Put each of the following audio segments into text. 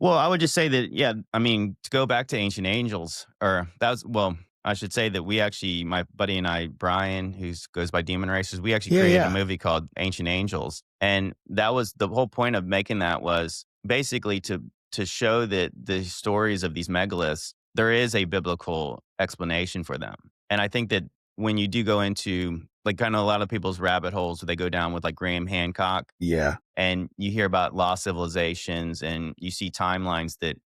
Well, I would just say that, yeah, I mean, to go back to Ancient Angels, or that was, well, I should say that we actually, my buddy and I, Brian, who goes by Demon Racers, we actually Yeah, created a yeah. movie called Ancient Angels. And that was the whole point of making that was basically to show that the stories of these megaliths, there is a biblical explanation for them. And I think that when you do go into like kind of a lot of people's rabbit holes, they go down with like Graham Hancock, Yeah. and you hear about lost civilizations and you see timelines that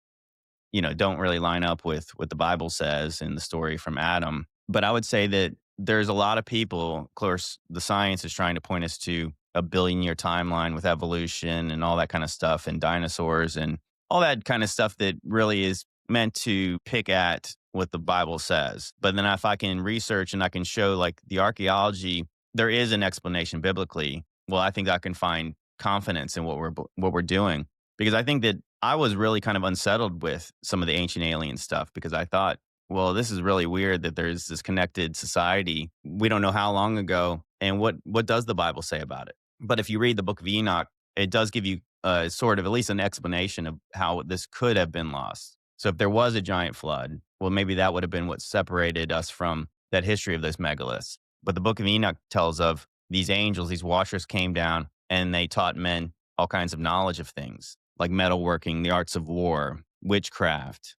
don't really line up with what the Bible says in the story from Adam. But I would say that there's a lot of people, of course, the science is trying to point us to a billion year timeline with evolution and all that kind of stuff and dinosaurs and all that kind of stuff that really is meant to pick at what the Bible says. But then if I can research and I can show like the archaeology, there is an explanation biblically. Well, I think I can find confidence in what we're doing, because I think that I was really kind of unsettled with some of the ancient alien stuff because I thought, well, this is really weird that there's this connected society. We don't know how long ago, and what does the Bible say about it? But if you read the Book of Enoch, it does give you sort of at least an explanation of how this could have been lost. So if there was a giant flood, well, maybe that would have been what separated us from that history of those megaliths. But the Book of Enoch tells of these angels, these watchers came down and they taught men all kinds of knowledge of things like metalworking, the arts of war, witchcraft,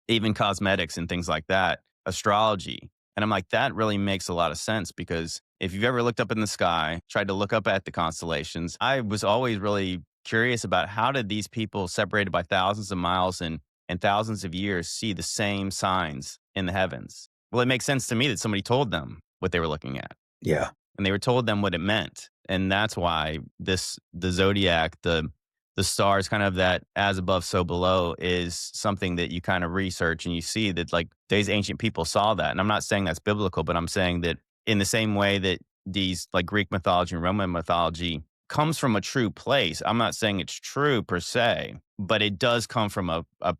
even cosmetics and things like that, astrology. And I'm like, that really makes a lot of sense because if you've ever looked up in the sky, tried to look up at the constellations, I was always really curious about how did these people separated by thousands of miles and thousands of years see the same signs in the heavens? Well, it makes sense to me that somebody told them what they were looking at Yeah. and they were told them what it meant. And that's why the zodiac, the stars, kind of that as above, so below, is something that you kind of research and you see that like these ancient people saw that. And I'm not saying that's biblical, but I'm saying that in the same way that these like Greek mythology and Roman mythology comes from a true place. I'm not saying it's true per se, but it does come from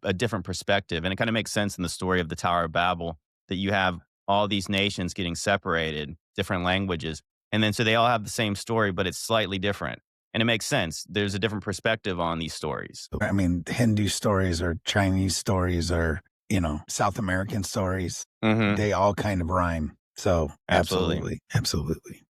a different perspective. And it kind of makes sense in the story of the Tower of Babel that you have all these nations getting separated, different languages. And then so they all have the same story, but it's slightly different. And it makes sense. There's a different perspective on these stories. I mean, Hindu stories or Chinese stories or, South American stories, Mhm. they all kind of rhyme. So Absolutely. absolutely. Absolutely.